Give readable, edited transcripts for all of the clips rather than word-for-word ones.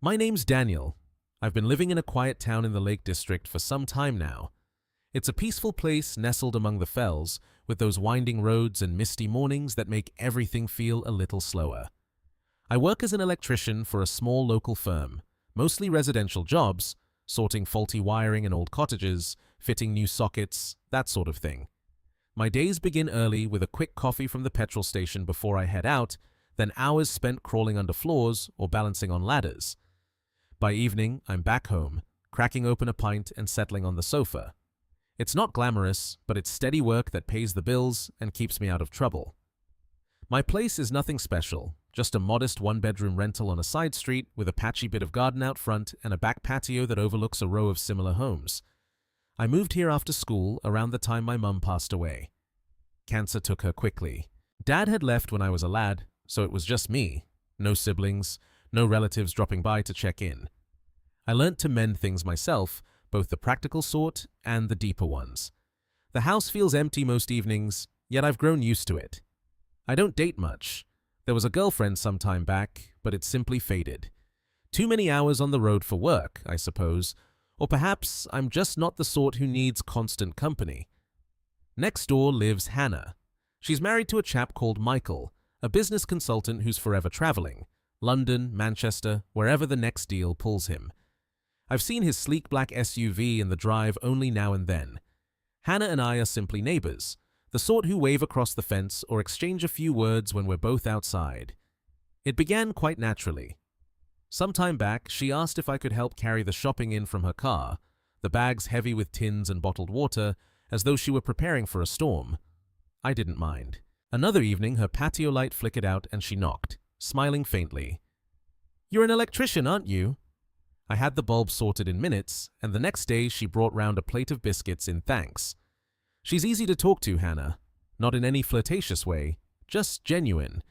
My name's Daniel. I've been living in a quiet town in the Lake District for some time now. It's a peaceful place nestled among the fells, with those winding roads and misty mornings that make everything feel a little slower. I work as an electrician for a small local firm, mostly residential jobs, sorting faulty wiring in old cottages, fitting new sockets, that sort of thing. My days begin early with a quick coffee from the petrol station before I head out, then hours spent crawling under floors or balancing on ladders. By evening, I'm back home, cracking open a pint and settling on the sofa. It's not glamorous, but it's steady work that pays the bills and keeps me out of trouble. My place is nothing special, just a modest one-bedroom rental on a side street with a patchy bit of garden out front and a back patio that overlooks a row of similar homes. I moved here after school around the time my mum passed away. Cancer took her quickly. Dad had left when I was a lad, so it was just me. No siblings, no relatives dropping by to check in. I learnt to mend things myself, both the practical sort and the deeper ones. The house feels empty most evenings, yet I've grown used to it. I don't date much. There was a girlfriend some time back, but it simply faded. Too many hours on the road for work, I suppose, or perhaps I'm just not the sort who needs constant company. Next door lives Hannah. She's married to a chap called Michael, a business consultant who's forever traveling. London, Manchester, wherever the next deal pulls him. I've seen his sleek black SUV in the drive only now and then. Hannah and I are simply neighbors, the sort who wave across the fence or exchange a few words when we're both outside. It began quite naturally. Some time back, she asked if I could help carry the shopping in from her car, the bags heavy with tins and bottled water, as though she were preparing for a storm. I didn't mind. Another evening, her patio light flickered out and she knocked, smiling faintly. "You're an electrician, aren't you?" I had the bulb sorted in minutes, and the next day she brought round a plate of biscuits in thanks. She's easy to talk to, Hannah. Not in any flirtatious way, just genuine.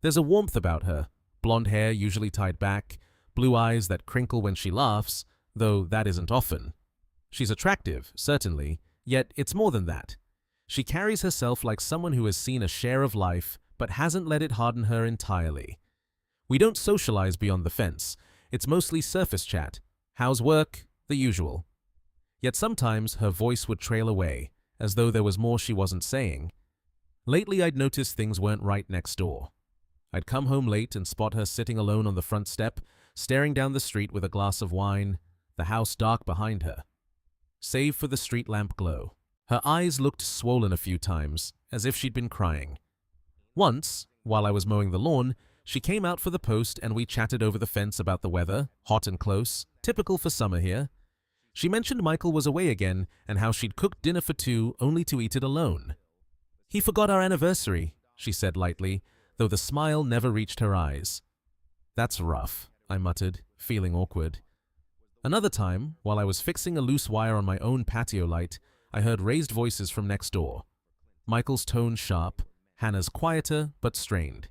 There's a warmth about her, blonde hair usually tied back, blue eyes that crinkle when she laughs, though that isn't often. She's attractive, certainly, yet it's more than that. She carries herself like someone who has seen a share of life, but hasn't let it harden her entirely. We don't socialize beyond the fence. It's mostly surface chat. How's work? The usual. Yet sometimes her voice would trail away, as though there was more she wasn't saying. Lately I'd noticed things weren't right next door. I'd come home late and spot her sitting alone on the front step, staring down the street with a glass of wine, the house dark behind her, save for the street lamp glow. Her eyes looked swollen a few times, as if she'd been crying. Once, while I was mowing the lawn, she came out for the post and we chatted over the fence about the weather, hot and close, typical for summer here. She mentioned Michael was away again and how she'd cooked dinner for two only to eat it alone. "He forgot our anniversary," she said lightly, though the smile never reached her eyes. "That's rough," I muttered, feeling awkward. Another time, while I was fixing a loose wire on my own patio light, I heard raised voices from next door. Michael's tone sharp, Hannah's quieter but strained.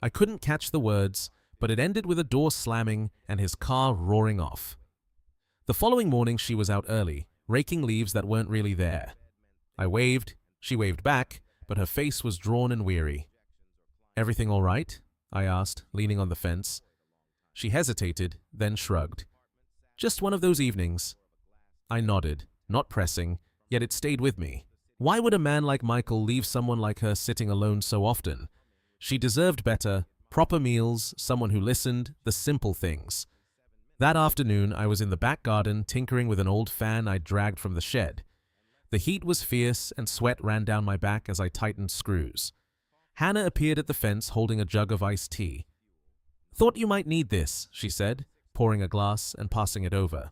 I couldn't catch the words, but it ended with a door slamming and his car roaring off. The following morning she was out early, raking leaves that weren't really there. I waved, she waved back, but her face was drawn and weary. "Everything all right?" I asked, leaning on the fence. She hesitated, then shrugged. "Just one of those evenings." I nodded, not pressing, yet it stayed with me. Why would a man like Michael leave someone like her sitting alone so often? She deserved better, proper meals, someone who listened, the simple things. That afternoon, I was in the back garden tinkering with an old fan I'd dragged from the shed. The heat was fierce and sweat ran down my back as I tightened screws. Hannah appeared at the fence holding a jug of iced tea. "Thought you might need this," she said, pouring a glass and passing it over.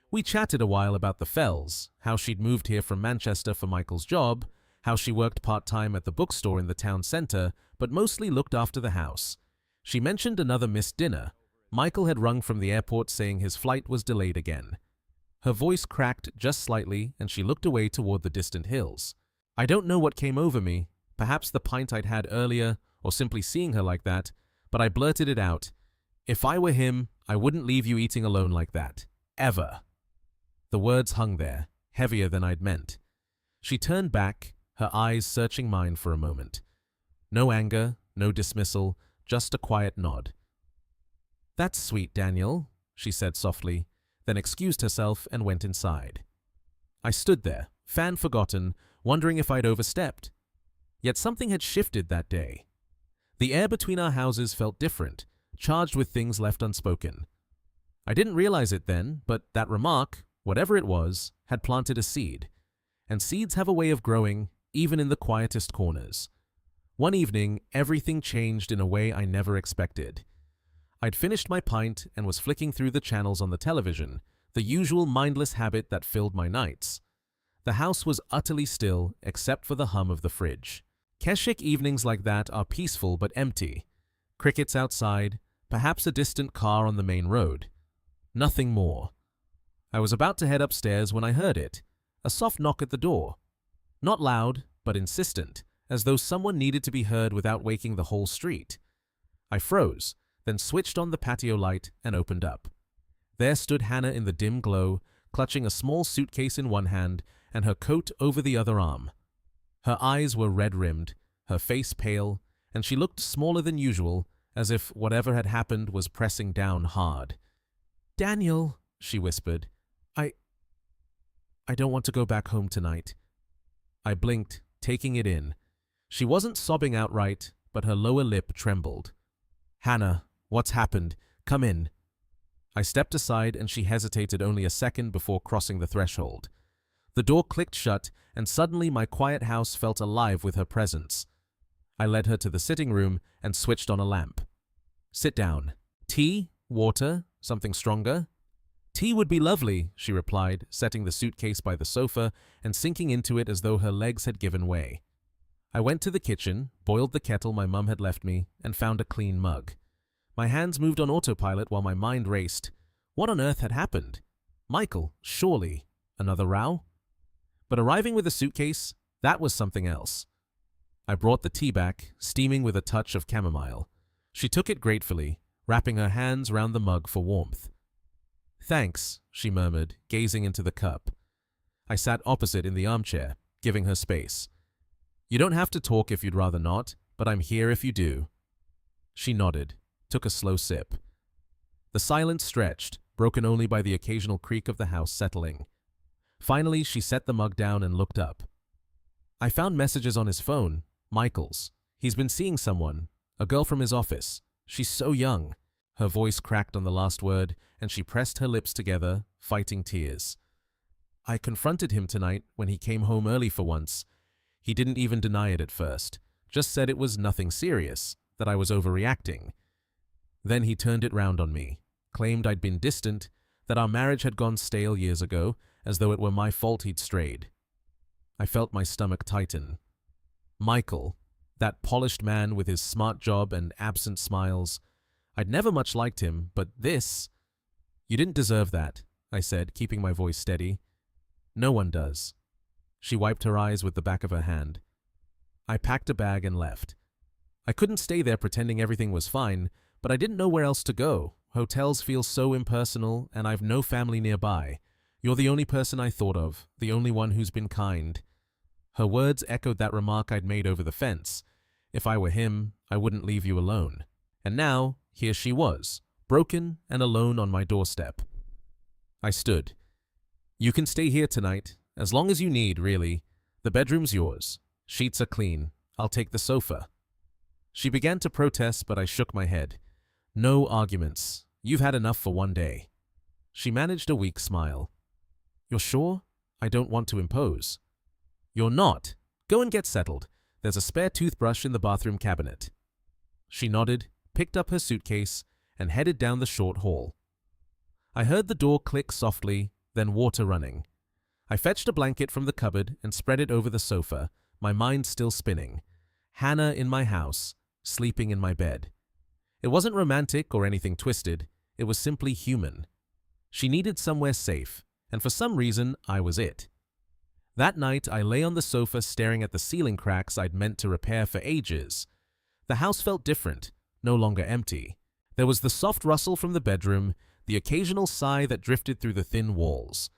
We chatted a while about the fells, how she'd moved here from Manchester for Michael's job, how she worked part-time at the bookstore in the town centre, but mostly looked after the house. She mentioned another missed dinner. Michael had rung from the airport saying his flight was delayed again. Her voice cracked just slightly and she looked away toward the distant hills. I don't know what came over me, perhaps the pint I'd had earlier, or simply seeing her like that, but I blurted it out. "If I were him, I wouldn't leave you eating alone like that. Ever." The words hung there, heavier than I'd meant. She turned back, her eyes searching mine for a moment. No anger, no dismissal, just a quiet nod. "That's sweet, Daniel," she said softly, then excused herself and went inside. I stood there, fan forgotten, wondering if I'd overstepped. Yet something had shifted that day. The air between our houses felt different, charged with things left unspoken. I didn't realize it then, but that remark, whatever it was, had planted a seed. And seeds have a way of growing, even in the quietest corners. One evening, everything changed in a way I never expected. I'd finished my pint and was flicking through the channels on the television, the usual mindless habit that filled my nights. The house was utterly still, except for the hum of the fridge. Keswick evenings like that are peaceful but empty. Crickets outside, perhaps a distant car on the main road. Nothing more. I was about to head upstairs when I heard it, a soft knock at the door. Not loud, but insistent, as though someone needed to be heard without waking the whole street. I froze, then switched on the patio light and opened up. There stood Hannah in the dim glow, clutching a small suitcase in one hand and her coat over the other arm. Her eyes were red-rimmed, her face pale, and she looked smaller than usual, as if whatever had happened was pressing down hard. "Daniel," she whispered, I don't want to go back home tonight." I blinked, taking it in. She wasn't sobbing outright, but her lower lip trembled. "Hannah, what's happened? Come in." I stepped aside and she hesitated only a second before crossing the threshold. The door clicked shut, and suddenly my quiet house felt alive with her presence. I led her to the sitting room and switched on a lamp. "Sit down. Tea? Water? Something stronger?" "Tea would be lovely," she replied, setting the suitcase by the sofa and sinking into it as though her legs had given way. I went to the kitchen, boiled the kettle my mum had left me, and found a clean mug. My hands moved on autopilot while my mind raced. What on earth had happened? Michael, surely. Another row? But arriving with a suitcase, that was something else. I brought the tea back, steaming with a touch of chamomile. She took it gratefully, wrapping her hands round the mug for warmth. "Thanks," she murmured, gazing into the cup. I sat opposite in the armchair, giving her space. "You don't have to talk if you'd rather not, but I'm here if you do." She nodded, took a slow sip. The silence stretched, broken only by the occasional creak of the house settling. Finally, she set the mug down and looked up. "I found messages on his phone, Michael's. He's been seeing someone, a girl from his office. She's so young." Her voice cracked on the last word, and she pressed her lips together, fighting tears. "I confronted him tonight when he came home early for once. He didn't even deny it at first, just said it was nothing serious, that I was overreacting. Then he turned it round on me, claimed I'd been distant, that our marriage had gone stale years ago, as though it were my fault he'd strayed." I felt my stomach tighten. Michael, that polished man with his smart job and absent smiles. I'd never much liked him, but this... "You didn't deserve that," I said, keeping my voice steady. "No one does." She wiped her eyes with the back of her hand. I packed a bag and left. I couldn't stay there pretending everything was fine, but I didn't know where else to go. Hotels feel so impersonal, and I've no family nearby. You're the only person I thought of, the only one who's been kind. Her words echoed that remark I'd made over the fence. If I were him, I wouldn't leave you alone. And now, here she was, broken and alone on my doorstep. I stood. "You can stay here tonight, as long as you need, really. The bedroom's yours. Sheets are clean. I'll take the sofa." She began to protest, but I shook my head. "No arguments. You've had enough for one day." She managed a weak smile. "You're sure? I don't want to impose." "You're not. Go and get settled. There's a spare toothbrush in the bathroom cabinet." She nodded, picked up her suitcase, and headed down the short hall. I heard the door click softly, then water running. I fetched a blanket from the cupboard and spread it over the sofa, my mind still spinning. Hannah in my house, sleeping in my bed. It wasn't romantic or anything twisted, it was simply human. She needed somewhere safe, and for some reason, I was it. That night, I lay on the sofa staring at the ceiling cracks I'd meant to repair for ages. The house felt different, no longer empty. There was the soft rustle from the bedroom, the occasional sigh that drifted through the thin walls.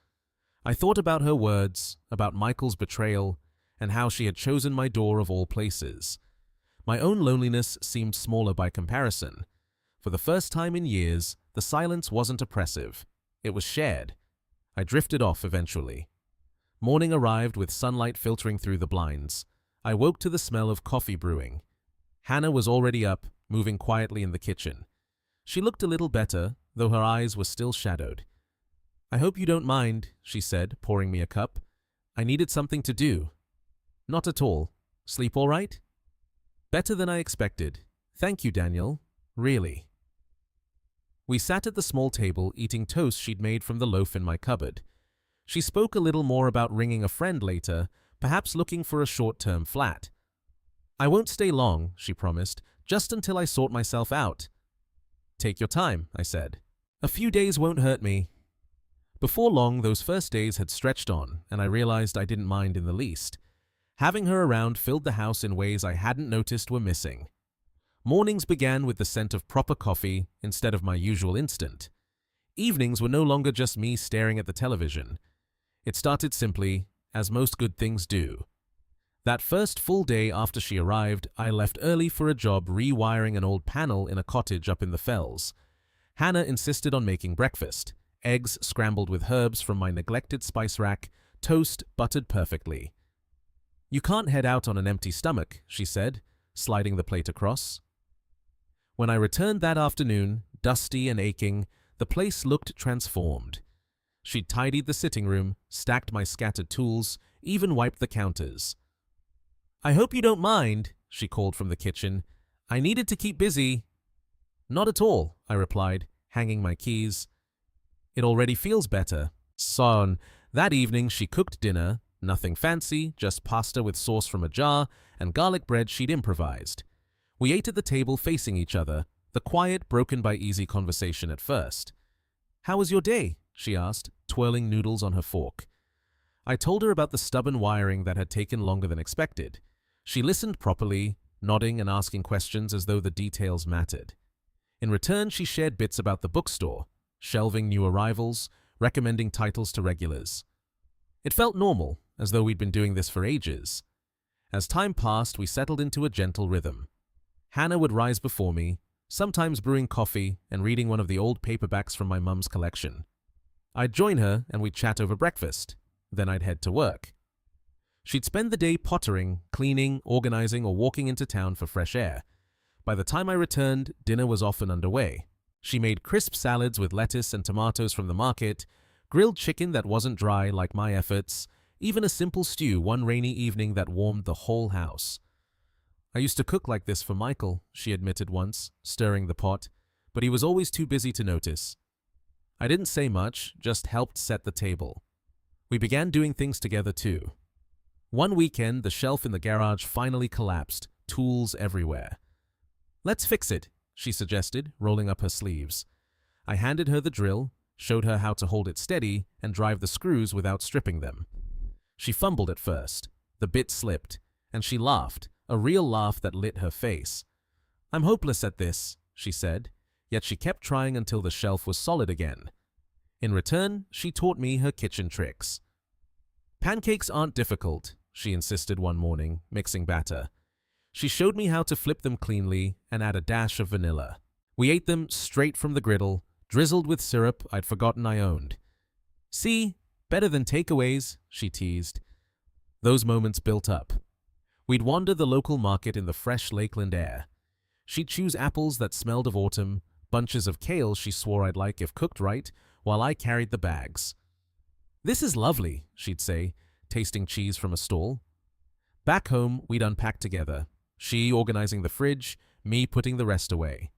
I thought about her words, about Michael's betrayal, and how she had chosen my door of all places. My own loneliness seemed smaller by comparison. For the first time in years, the silence wasn't oppressive. It was shared. I drifted off eventually. Morning arrived with sunlight filtering through the blinds. I woke to the smell of coffee brewing. Hannah was already up, moving quietly in the kitchen. She looked a little better, though her eyes were still shadowed. "I hope you don't mind," she said, pouring me a cup. "I needed something to do." "Not at all. Sleep all right?" "Better than I expected. Thank you, Daniel. Really." We sat at the small table eating toast she'd made from the loaf in my cupboard. She spoke a little more about ringing a friend later, perhaps looking for a short-term flat. "I won't stay long," she promised, "just until I sort myself out." "Take your time," I said. "A few days won't hurt me." Before long, those first days had stretched on, and I realized I didn't mind in the least. Having her around filled the house in ways I hadn't noticed were missing. Mornings began with the scent of proper coffee instead of my usual instant. Evenings were no longer just me staring at the television. It started simply, as most good things do. That first full day after she arrived, I left early for a job rewiring an old panel in a cottage up in the fells. Hannah insisted on making breakfast: eggs scrambled with herbs from my neglected spice rack, toast buttered perfectly. "You can't head out on an empty stomach," she said, sliding the plate across. When I returned that afternoon, dusty and aching, the place looked transformed. She'd tidied the sitting room, stacked my scattered tools, even wiped the counters. "I hope you don't mind," she called from the kitchen. "I needed to keep busy." "Not at all," I replied, hanging my keys. "It already feels better." So, that evening she cooked dinner, nothing fancy, just pasta with sauce from a jar and garlic bread she'd improvised. We ate at the table facing each other, the quiet broken by easy conversation at first. "How was your day?" she asked, twirling noodles on her fork. I told her about the stubborn wiring that had taken longer than expected. She listened properly, nodding and asking questions as though the details mattered. In return, she shared bits about the bookstore, shelving new arrivals, recommending titles to regulars. It felt normal, as though we'd been doing this for ages. As time passed, we settled into a gentle rhythm. Hannah would rise before me, sometimes brewing coffee and reading one of the old paperbacks from my mum's collection. I'd join her and we'd chat over breakfast. Then I'd head to work. She'd spend the day pottering, cleaning, organizing, or walking into town for fresh air. By the time I returned, dinner was often underway. She made crisp salads with lettuce and tomatoes from the market, grilled chicken that wasn't dry like my efforts, even a simple stew one rainy evening that warmed the whole house. "I used to cook like this for Michael," she admitted once, stirring the pot, but he was always too busy to notice. I didn't say much, just helped set the table. We began doing things together too. One weekend, the shelf in the garage finally collapsed, tools everywhere. "Let's fix it," she suggested, rolling up her sleeves. I handed her the drill, showed her how to hold it steady and drive the screws without stripping them. She fumbled at first. The bit slipped, and she laughed, a real laugh that lit her face. "I'm hopeless at this," she said, yet she kept trying until the shelf was solid again. In return, she taught me her kitchen tricks. "Pancakes aren't difficult," she insisted one morning, mixing batter. She showed me how to flip them cleanly and add a dash of vanilla. We ate them straight from the griddle, drizzled with syrup I'd forgotten I owned. "See, better than takeaways," she teased. Those moments built up. We'd wander the local market in the fresh Lakeland air. She'd choose apples that smelled of autumn, bunches of kale she swore I'd like if cooked right, while I carried the bags. "This is lovely," she'd say, tasting cheese from a stall. Back home, we'd unpack together, she organizing the fridge, me putting the rest away.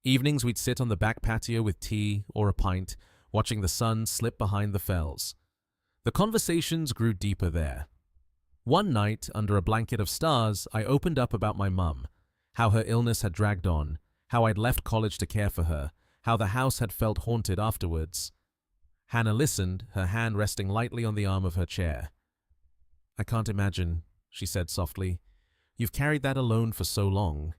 Evenings we'd sit on the back patio with tea or a pint, watching the sun slip behind the fells. The conversations grew deeper there. One night, under a blanket of stars, I opened up about my mum, how her illness had dragged on, how I'd left college to care for her, how the house had felt haunted afterwards. Hannah listened, her hand resting lightly on the arm of her chair. "I can't imagine," she said softly. "You've carried that alone for so long."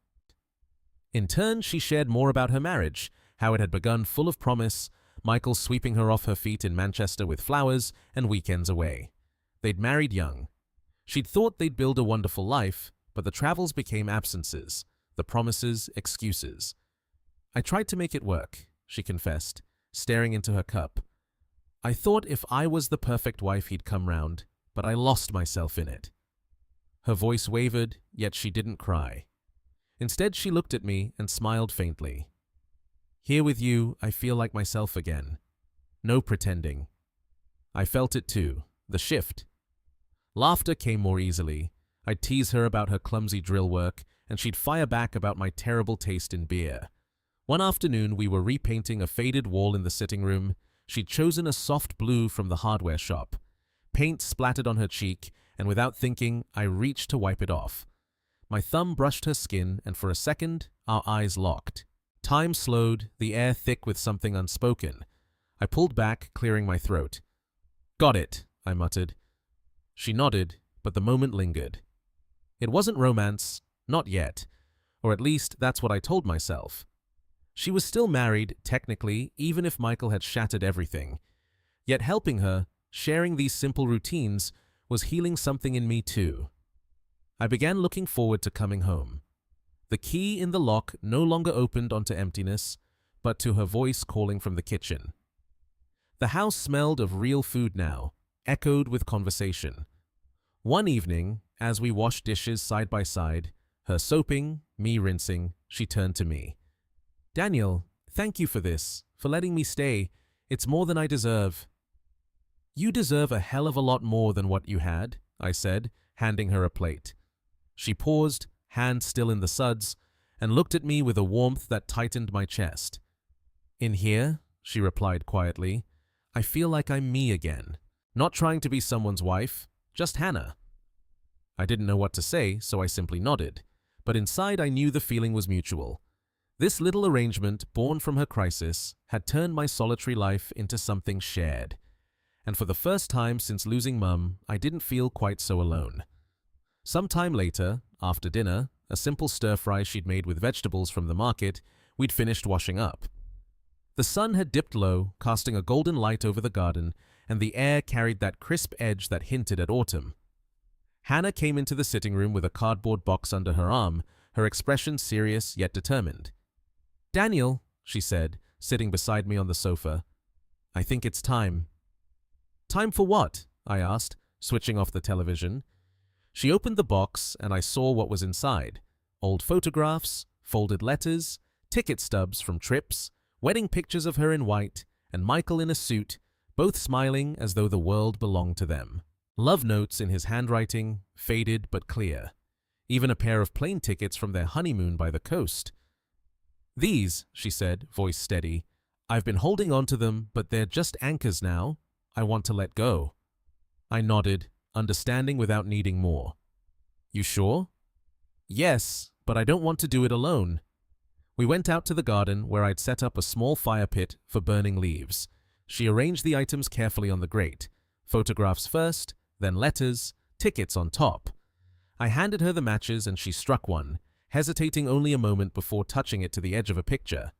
In turn, she shared more about her marriage, how it had begun full of promise, Michael sweeping her off her feet in Manchester with flowers and weekends away. They'd married young. She'd thought they'd build a wonderful life, but the travels became absences, the promises excuses. I tried to make it work, she confessed, staring into her cup. I thought if I was the perfect wife he'd come round, but I lost myself in it. Her voice wavered, yet she didn't cry. Instead, she looked at me and smiled faintly. Here with you, I feel like myself again. No pretending. I felt it too, the shift. Laughter came more easily. I'd tease her about her clumsy drill work, and she'd fire back about my terrible taste in beer. One afternoon, we were repainting a faded wall in the sitting room. She'd chosen a soft blue from the hardware shop. Paint splattered on her cheek, and without thinking, I reached to wipe it off. My thumb brushed her skin, and for a second, our eyes locked. Time slowed, the air thick with something unspoken. I pulled back, clearing my throat. "Got it," I muttered. She nodded, but the moment lingered. It wasn't romance, not yet, or at least that's what I told myself. She was still married, technically, even if Michael had shattered everything. Yet helping her, sharing these simple routines, was healing something in me too. I began looking forward to coming home. The key in the lock no longer opened onto emptiness, but to her voice calling from the kitchen. The house smelled of real food now, echoed with conversation. One evening, as we washed dishes side by side, her soaping, me rinsing, she turned to me. "Daniel, thank you for this, for letting me stay. It's more than I deserve." "You deserve a hell of a lot more than what you had," I said, handing her a plate. She paused, hand still in the suds, and looked at me with a warmth that tightened my chest. "In here," she replied quietly, "I feel like I'm me again. Not trying to be someone's wife, just Hannah." I didn't know what to say, so I simply nodded. But inside I knew the feeling was mutual. This little arrangement, born from her crisis, had turned my solitary life into something shared. And for the first time since losing Mum, I didn't feel quite so alone. Some time later, after dinner, a simple stir-fry she'd made with vegetables from the market, we'd finished washing up. The sun had dipped low, casting a golden light over the garden, and the air carried that crisp edge that hinted at autumn. Hannah came into the sitting room with a cardboard box under her arm, her expression serious yet determined. "Daniel," she said, sitting beside me on the sofa, "I think it's time." "Time for what?" I asked, switching off the television. She opened the box, and I saw what was inside. Old photographs, folded letters, ticket stubs from trips, wedding pictures of her in white, and Michael in a suit, both smiling as though the world belonged to them. Love notes in his handwriting, faded but clear. Even a pair of plane tickets from their honeymoon by the coast. "These," she said, voice steady, "I've been holding on to them, but they're just anchors now. I want to let go." I nodded, understanding without needing more. "You sure?" "Yes, but I don't want to do it alone." We went out to the garden where I'd set up a small fire pit for burning leaves. She arranged the items carefully on the grate. Photographs first, then letters, tickets on top. I handed her the matches and she struck one, hesitating only a moment before touching it to the edge of a picture.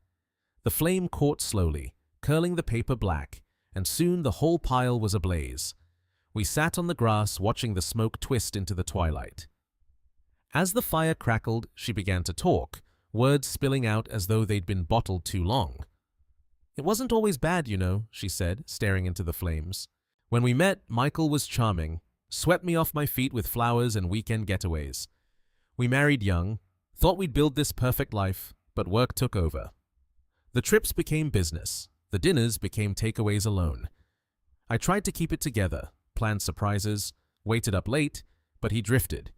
The flame caught slowly, curling the paper black, and soon the whole pile was ablaze. We sat on the grass watching the smoke twist into the twilight. As the fire crackled, she began to talk, words spilling out as though they'd been bottled too long. "It wasn't always bad, you know," she said, staring into the flames. "When we met, Michael was charming, swept me off my feet with flowers and weekend getaways. We married young, thought we'd build this perfect life, but work took over. The trips became business, the dinners became takeaways alone. I tried to keep it together, planned surprises, waited up late, but he drifted.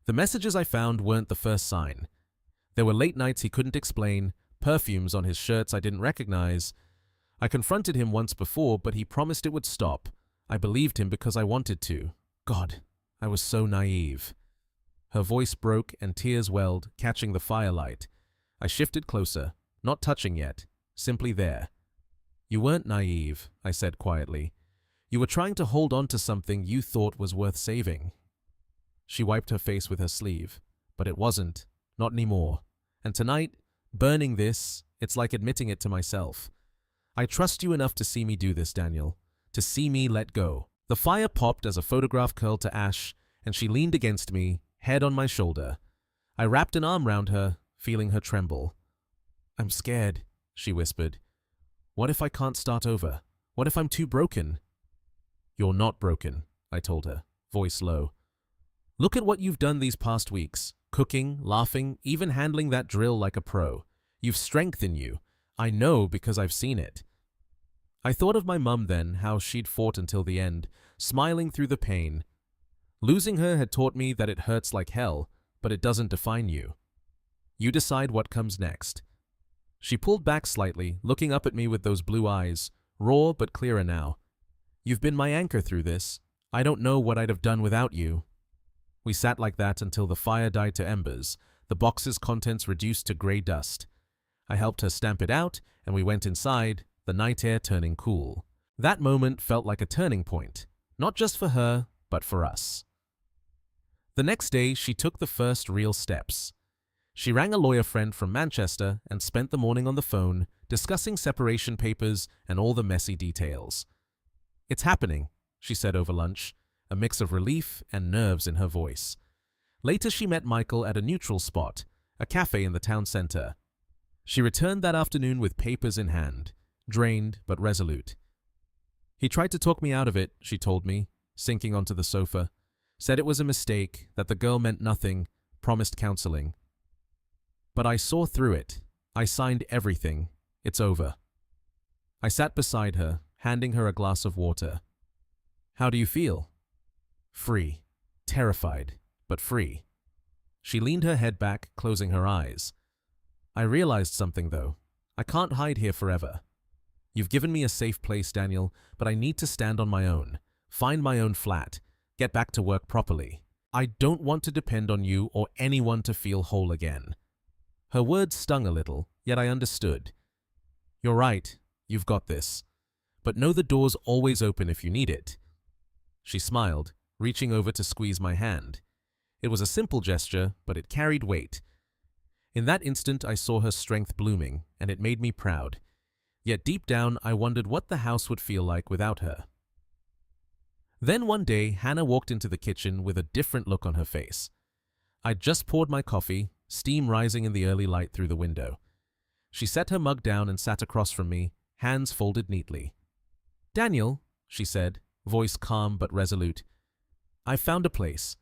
The messages I found weren't the first sign. There were late nights he couldn't explain, perfumes on his shirts I didn't recognize. I confronted him once before, but he promised it would stop. I believed him because I wanted to. God, I was so naive." Her voice broke and tears welled, catching the firelight. I shifted closer, not touching yet, simply there. "You weren't naive," I said quietly. "You were trying to hold on to something you thought was worth saving." She wiped her face with her sleeve, but it wasn't, not anymore. And tonight, burning this, it's like admitting it to myself. I trust you enough to see me do this, Daniel, to see me let go. The fire popped as a photograph curled to ash, and she leaned against me, head on my shoulder. I wrapped an arm round her, feeling her tremble. I'm scared, she whispered. What if I can't start over? What if I'm too broken? You're not broken, I told her, voice low. Look at what you've done these past weeks. Cooking, laughing, even handling that drill like a pro. You've strength in you. I know because I've seen it. I thought of my mum then, how she'd fought until the end, smiling through the pain. Losing her had taught me that it hurts like hell, but it doesn't define you. You decide what comes next. She pulled back slightly, looking up at me with those blue eyes, raw but clearer now. You've been my anchor through this. I don't know what I'd have done without you. We sat like that until the fire died to embers, the box's contents reduced to grey dust. I helped her stamp it out, and we went inside, the night air turning cool. That moment felt like a turning point, not just for her, but for us. The next day, she took the first real steps. She rang a lawyer friend from Manchester and spent the morning on the phone, discussing separation papers and all the messy details. It's happening, she said over lunch, a mix of relief and nerves in her voice. Later she met Michael at a neutral spot, a cafe in the town centre. She returned that afternoon with papers in hand, drained but resolute. He tried to talk me out of it, she told me, sinking onto the sofa. Said it was a mistake, that the girl meant nothing, promised counseling. But I saw through it. I signed everything. It's over. I sat beside her, handing her a glass of water. How do you feel? Free. Terrified, but free. She leaned her head back, closing her eyes. I realized something, though. I can't hide here forever. You've given me a safe place, Daniel, but I need to stand on my own, find my own flat, get back to work properly. I don't want to depend on you or anyone to feel whole again. Her words stung a little, yet I understood. You're right, you've got this. But know the door's always open if you need it. She smiled, reaching over to squeeze my hand. It was a simple gesture, but it carried weight. In that instant, I saw her strength blooming, and it made me proud. Yet deep down, I wondered what the house would feel like without her. Then one day, Hannah walked into the kitchen with a different look on her face. I'd just poured my coffee, steam rising in the early light through the window. She set her mug down and sat across from me, hands folded neatly. Daniel, she said, voice calm but resolute, I've found a place,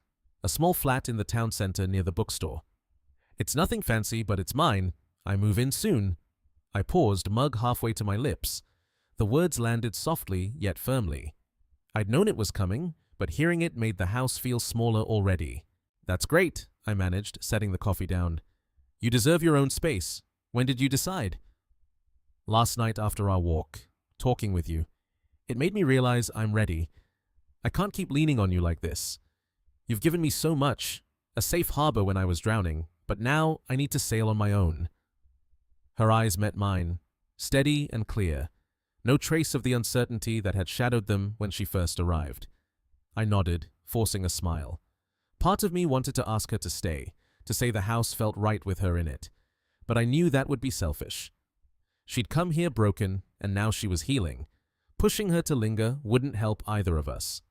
a small flat in the town centre near the bookstore. It's nothing fancy, but it's mine. I move in soon. I paused, mug halfway to my lips. The words landed softly yet firmly. I'd known it was coming, but hearing it made the house feel smaller already. That's great, I managed, setting the coffee down. You deserve your own space. When did you decide? Last night after our walk, talking with you. It made me realize I'm ready. I can't keep leaning on you like this. You've given me so much, a safe harbor when I was drowning, but now I need to sail on my own. Her eyes met mine, steady and clear, no trace of the uncertainty that had shadowed them when she first arrived. I nodded, forcing a smile. Part of me wanted to ask her to stay, to say the house felt right with her in it, but I knew that would be selfish. She'd come here broken, and now she was healing. Pushing her to linger wouldn't help either of us.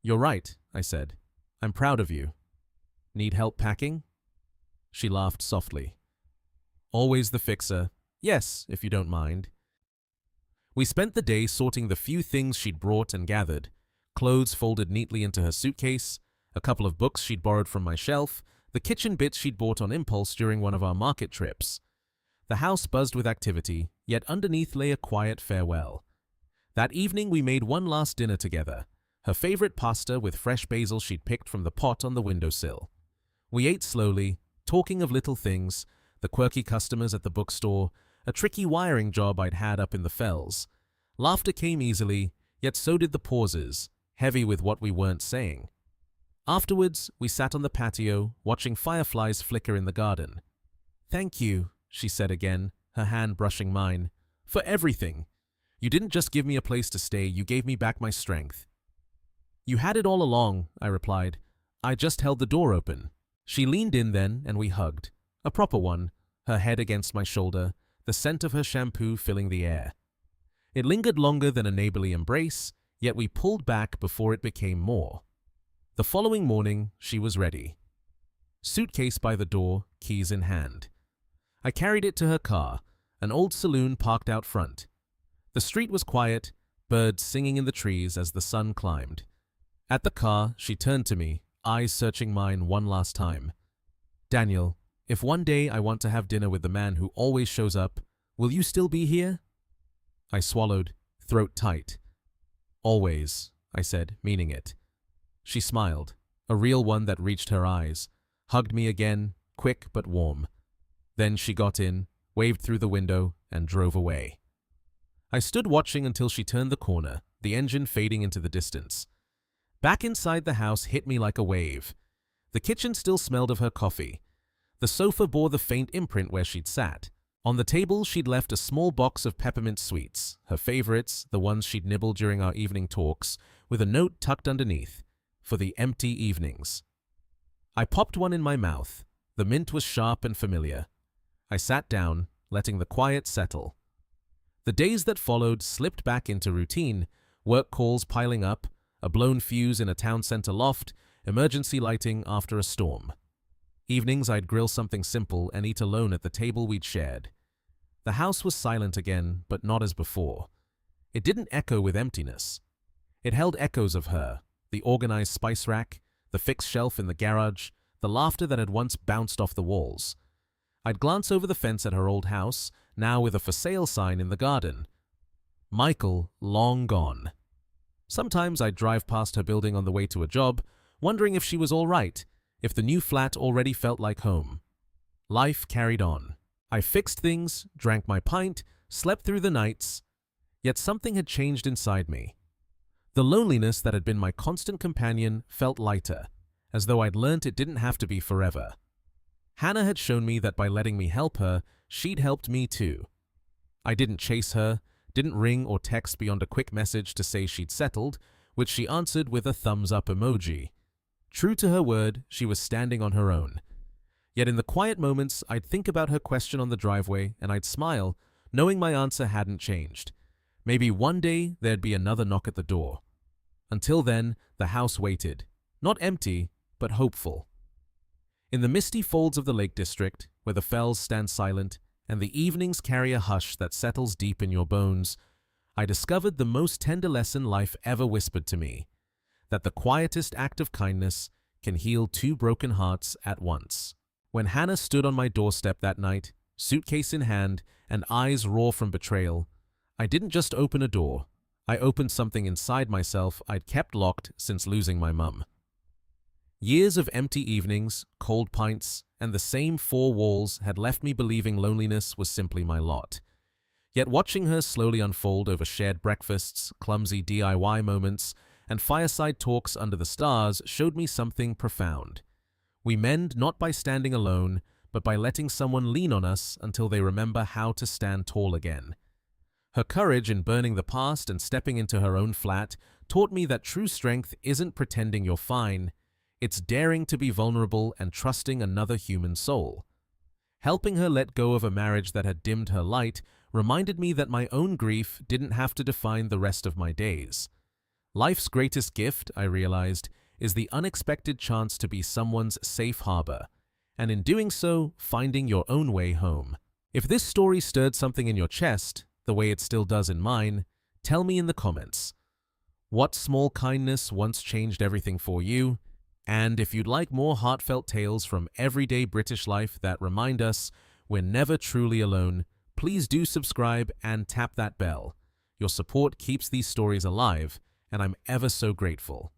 You're right, I said. I'm proud of you. Need help packing? She laughed softly. Always the fixer. Yes, if you don't mind. We spent the day sorting the few things she'd brought and gathered, clothes folded neatly into her suitcase, a couple of books she'd borrowed from my shelf, the kitchen bits she'd bought on impulse during one of our market trips. The house buzzed with activity, yet underneath lay a quiet farewell. That evening we made one last dinner together, her favorite pasta with fresh basil she'd picked from the pot on the windowsill. We ate slowly, talking of little things, the quirky customers at the bookstore, a tricky wiring job I'd had up in the fells. Laughter came easily, yet so did the pauses, heavy with what we weren't saying. Afterwards, we sat on the patio, watching fireflies flicker in the garden. Thank you, she said again, her hand brushing mine, for everything. You didn't just give me a place to stay, you gave me back my strength. You had it all along, I replied. I just held the door open. She leaned in then, and we hugged. A proper one, her head against my shoulder, the scent of her shampoo filling the air. It lingered longer than a neighborly embrace, yet we pulled back before it became more. The following morning, she was ready. Suitcase by the door, keys in hand. I carried it to her car, an old saloon parked out front. The street was quiet, birds singing in the trees as the sun climbed. At the car, she turned to me, eyes searching mine one last time. "Daniel, if one day I want to have dinner with the man who always shows up, will you still be here?" I swallowed, throat tight. "Always," I said, meaning it. She smiled, a real one that reached her eyes, hugged me again, quick but warm. Then she got in, waved through the window, and drove away. I stood watching until she turned the corner, the engine fading into the distance. Back inside the house hit me like a wave. The kitchen still smelled of her coffee. The sofa bore the faint imprint where she'd sat. On the table, she'd left a small box of peppermint sweets, her favorites, the ones she'd nibbled during our evening talks, with a note tucked underneath, "For the empty evenings." I popped one in my mouth. The mint was sharp and familiar. I sat down, letting the quiet settle. The days that followed slipped back into routine, work calls piling up, a blown fuse in a town center loft, emergency lighting after a storm. Evenings I'd grill something simple and eat alone at the table we'd shared. The house was silent again, but not as before. It didn't echo with emptiness. It held echoes of her, the organized spice rack, the fixed shelf in the garage, the laughter that had once bounced off the walls. I'd glance over the fence at her old house, now with a for sale sign in the garden. Michael, long gone. Sometimes I'd drive past her building on the way to a job, wondering if she was all right, if the new flat already felt like home. Life carried on. I fixed things, drank my pint, slept through the nights, yet something had changed inside me. The loneliness that had been my constant companion felt lighter, as though I'd learnt it didn't have to be forever. Hannah had shown me that by letting me help her, she'd helped me too. I didn't chase her, didn't ring or text beyond a quick message to say she'd settled, which she answered with a thumbs-up emoji. True to her word, she was standing on her own. Yet in the quiet moments, I'd think about her question on the driveway and I'd smile, knowing my answer hadn't changed. Maybe one day there'd be another knock at the door. Until then, the house waited. Not empty, but hopeful. In the misty folds of the Lake District, where the fells stand silent and the evenings carry a hush that settles deep in your bones, I discovered the most tender lesson life ever whispered to me, that the quietest act of kindness can heal two broken hearts at once. When Hannah stood on my doorstep that night, suitcase in hand and eyes raw from betrayal, I didn't just open a door. I opened something inside myself I'd kept locked since losing my mum. Years of empty evenings, cold pints, and the same four walls had left me believing loneliness was simply my lot. Yet watching her slowly unfold over shared breakfasts, clumsy DIY moments, and fireside talks under the stars showed me something profound. We mend not by standing alone, but by letting someone lean on us until they remember how to stand tall again. Her courage in burning the past and stepping into her own flat taught me that true strength isn't pretending you're fine. It's daring to be vulnerable and trusting another human soul. Helping her let go of a marriage that had dimmed her light reminded me that my own grief didn't have to define the rest of my days. Life's greatest gift, I realized, is the unexpected chance to be someone's safe harbor, and in doing so, finding your own way home. If this story stirred something in your chest, the way it still does in mine, tell me in the comments. What small kindness once changed everything for you? And if you'd like more heartfelt tales from everyday British life that remind us we're never truly alone, please do subscribe and tap that bell. Your support keeps these stories alive, and I'm ever so grateful.